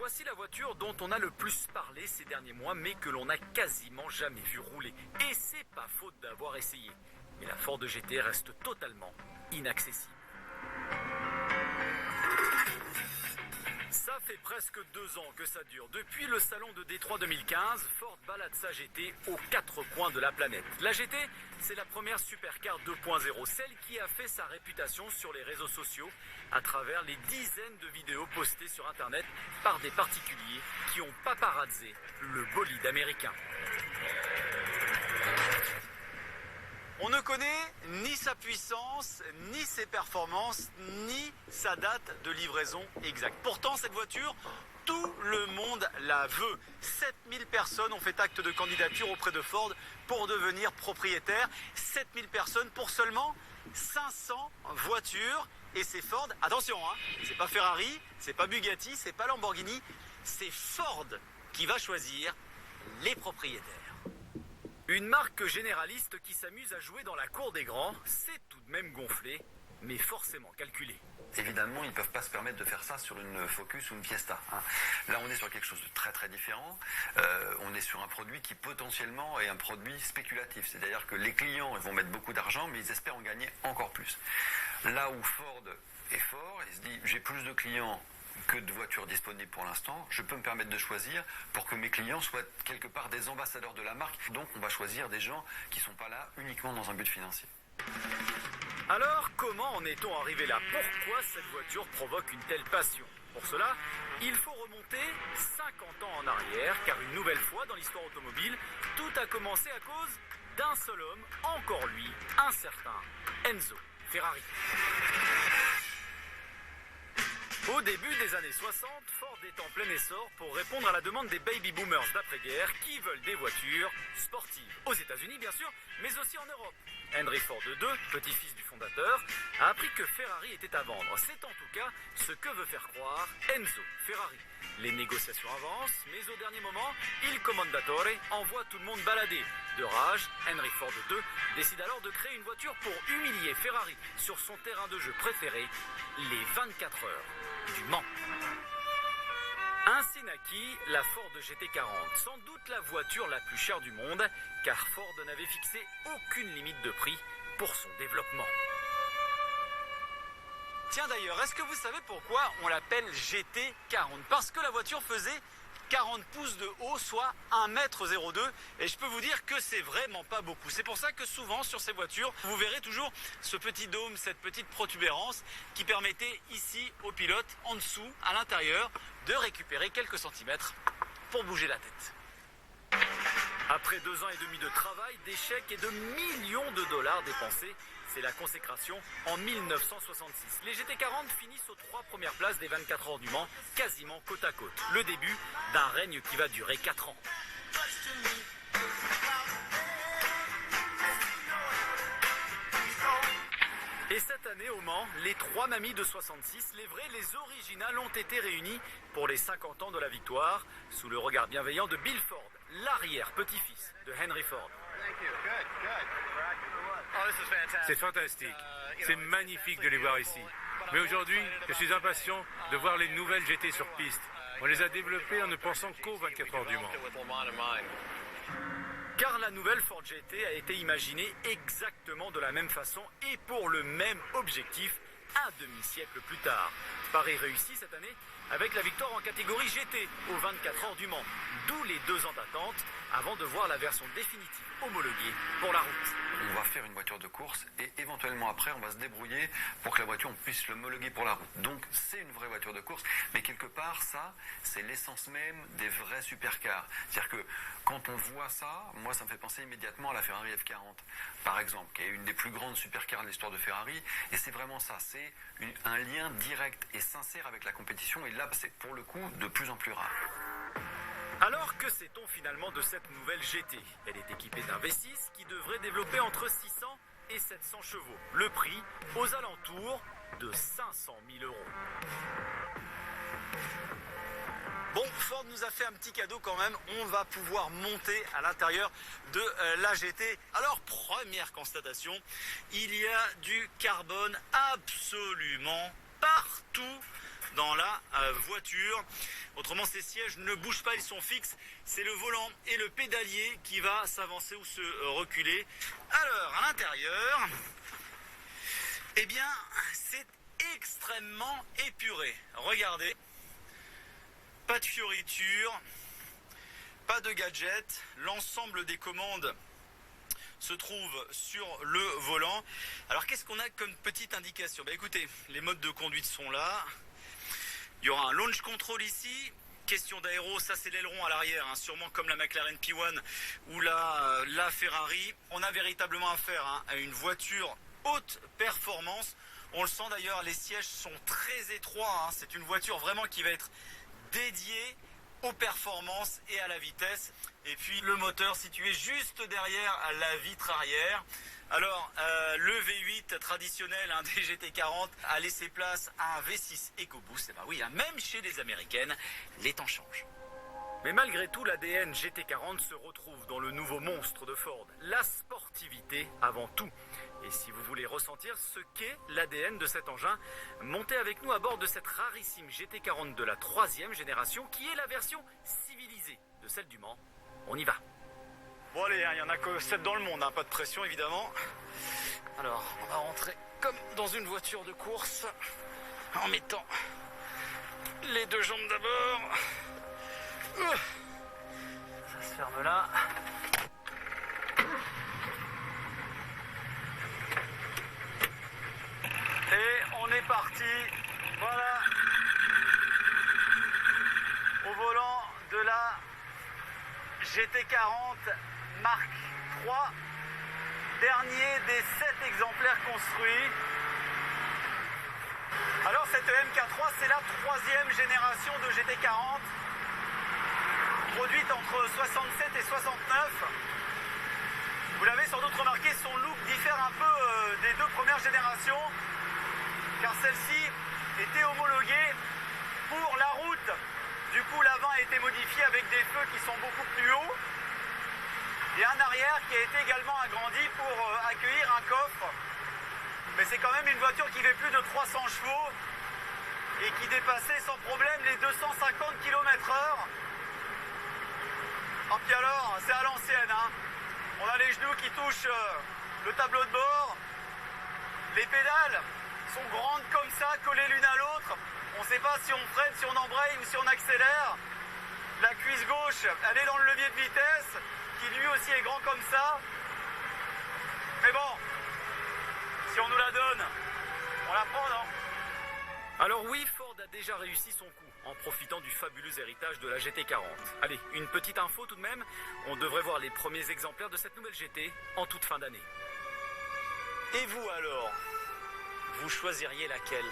Voici la voiture dont on a le plus parlé ces derniers mois, mais que l'on n'a quasiment jamais vu rouler. Et c'est pas faute d'avoir essayé. Mais la Ford GT reste totalement inaccessible. Ça fait presque 2 ans que ça dure. Depuis le salon de Détroit 2015, Ford balade sa GT aux 4 coins de la planète. La GT, c'est la première supercar 2.0, celle qui a fait sa réputation sur les réseaux sociaux à travers les dizaines de vidéos postées sur Internet par des particuliers qui ont paparazzé le bolide américain. On ne connaît ni sa puissance, ni ses performances, ni sa date de livraison exacte. Pourtant, cette voiture, tout le monde la veut. 7000 personnes ont fait acte de candidature auprès de Ford pour devenir propriétaires. 7000 personnes pour seulement 500 voitures. Et c'est Ford, attention, c'est pas Ferrari, c'est pas Bugatti, c'est pas Lamborghini, c'est Ford qui va choisir les propriétaires. Une marque généraliste qui s'amuse à jouer dans la cour des grands, c'est tout de même gonflé, mais forcément calculé. Évidemment, ils ne peuvent pas se permettre de faire ça sur une Focus ou une Fiesta. Là, on est sur quelque chose de très très différent. On est sur un produit qui potentiellement est un produit spéculatif. C'est-à-dire que les clients vont mettre beaucoup d'argent, mais ils espèrent en gagner encore plus. Là où Ford est fort, il se dit j'ai plus de clients que de voitures disponibles pour l'instant, je peux me permettre de choisir pour que mes clients soient quelque part des ambassadeurs de la marque. Donc on va choisir des gens qui ne sont pas là uniquement dans un but financier. Alors, comment en est-on arrivé là? Pourquoi cette voiture provoque une telle passion? Pour cela, il faut remonter 50 ans en arrière, car une nouvelle fois dans l'histoire automobile, tout a commencé à cause d'un seul homme, encore lui, un certain Enzo Ferrari. Au début des années 60, Ford est en plein essor pour répondre à la demande des baby boomers d'après-guerre qui veulent des voitures sportives. Aux États-Unis, bien sûr, mais aussi en Europe. Henry Ford II, petit-fils du fondateur, a appris que Ferrari était à vendre. C'est en tout cas ce que veut faire croire Enzo Ferrari. Les négociations avancent, mais au dernier moment, il Commendatore envoie tout le monde balader. De rage, Henry Ford II décide alors de créer une voiture pour humilier Ferrari sur son terrain de jeu préféré, les 24 heures du Mans. Ainsi naquit la Ford GT40, sans doute la voiture la plus chère du monde, car Ford n'avait fixé aucune limite de prix pour son développement. Tiens d'ailleurs, est-ce que vous savez pourquoi on l'appelle GT40? Parce que la voiture faisait 40 pouces de haut, soit 1,02 m, et je peux vous dire que c'est vraiment pas beaucoup. C'est pour ça que souvent sur ces voitures, vous verrez toujours ce petit dôme, cette petite protubérance qui permettait ici au pilote, en dessous, à l'intérieur, de récupérer quelques centimètres pour bouger la tête. Après 2 ans et demi de travail, d'échecs et de millions de dollars dépensés, c'est la consécration en 1966. Les GT40 finissent aux 3 premières places des 24 heures du Mans, quasiment côte à côte. Le début d'un règne qui va durer 4 ans. Et cette année au Mans, les 3 mamies de 66, les vraies, les originales, ont été réunies pour les 50 ans de la victoire, sous le regard bienveillant de Bill Ford, l'arrière-petit-fils de Henry Ford. C'est fantastique. C'est magnifique de les voir ici. Mais aujourd'hui, je suis impatient de voir les nouvelles GT sur piste. On les a développées en ne pensant qu'aux 24 heures du Mans. Car la nouvelle Ford GT a été imaginée exactement de la même façon et pour le même objectif un demi-siècle plus tard. Paris réussit cette année avec la victoire en catégorie GT aux 24 heures du Mans, d'où les 2 ans d'attente avant de voir la version définitive homologuée pour la route. On va faire une voiture de course et éventuellement après on va se débrouiller pour que la voiture on puisse l'homologuer pour la route. Donc c'est une vraie voiture de course, mais quelque part ça c'est l'essence même des vrais supercars. C'est-à-dire que quand on voit ça, moi ça me fait penser immédiatement à la Ferrari F40 par exemple, qui est une des plus grandes supercars de l'histoire de Ferrari, et c'est vraiment ça, c'est un lien direct et sincère avec la compétition, et là c'est pour le coup de plus en plus rare. Alors que sait-on finalement de cette nouvelle GT? Elle est équipée d'un V6 qui devrait développer entre 600 et 700 chevaux. Le prix aux alentours de 500 000 €. Bon, Ford nous a fait un petit cadeau quand même, on va pouvoir monter à l'intérieur de la GT. Alors, première constatation, il y a du carbone absolument partout dans la voiture. Autrement, ces sièges ne bougent pas, ils sont fixes. C'est le volant et le pédalier qui va s'avancer ou se reculer. Alors, à l'intérieur, eh bien, c'est extrêmement épuré. Regardez, pas de fioritures, pas de gadgets. L'ensemble des commandes se trouve sur le volant. Alors, qu'est-ce qu'on a comme petite indication? Écoutez, les modes de conduite sont là. Il y aura un launch control ici. Question d'aéro, ça c'est l'aileron à l'arrière, hein, sûrement comme la McLaren P1 ou la Ferrari. On a véritablement affaire à une voiture haute performance. On le sent d'ailleurs, les sièges sont très étroits. Hein. C'est une voiture vraiment qui va être dédiée aux performances et à la vitesse. Et puis le moteur situé juste derrière la vitre arrière. Alors, le V8 traditionnel des GT40 a laissé place à un V6 EcoBoost. Et ben oui, même chez les Américaines, les temps changent. Mais malgré tout, l'ADN GT40 se retrouve dans le nouveau monstre de Ford. La sportivité avant tout. Et si vous voulez ressentir ce qu'est l'ADN de cet engin, montez avec nous à bord de cette rarissime GT40 de la 3e génération, qui est la version civilisée de celle du Mans. On y va. Bon allez, il n'y en a que 7 dans le monde, pas de pression évidemment. Alors, on va rentrer comme dans une voiture de course, en mettant les 2 jambes d'abord. Ça se ferme là. Et on est parti, voilà, au volant de la GT40 Mark III, dernier des 7 exemplaires construits. Alors cette MK3, c'est la 3e génération de GT40, produite entre 67 et 69. Vous l'avez sans doute remarqué, son look diffère un peu des 2 premières générations, car celle-ci était homologuée pour la route. Du coup, l'avant a été modifié avec des feux qui sont beaucoup plus hauts et un arrière qui a été également agrandi pour accueillir un coffre. Mais c'est quand même une voiture qui fait plus de 300 chevaux et qui dépassait sans problème les 250 km/h. Et puis alors, c'est à l'ancienne, hein. On a les genoux qui touchent le tableau de bord. Les pédales sont grandes comme ça, collées l'une à l'autre. On ne sait pas si on freine, si on embraye ou si on accélère. La cuisse gauche, elle est dans le levier de vitesse, qui lui aussi est grand comme ça. Mais bon, si on nous la donne, on la prend, non? Alors oui, Ford a déjà réussi son coup en profitant du fabuleux héritage de la GT40. Allez, une petite info tout de même, on devrait voir les premiers exemplaires de cette nouvelle GT en toute fin d'année. Et vous alors, vous choisiriez laquelle?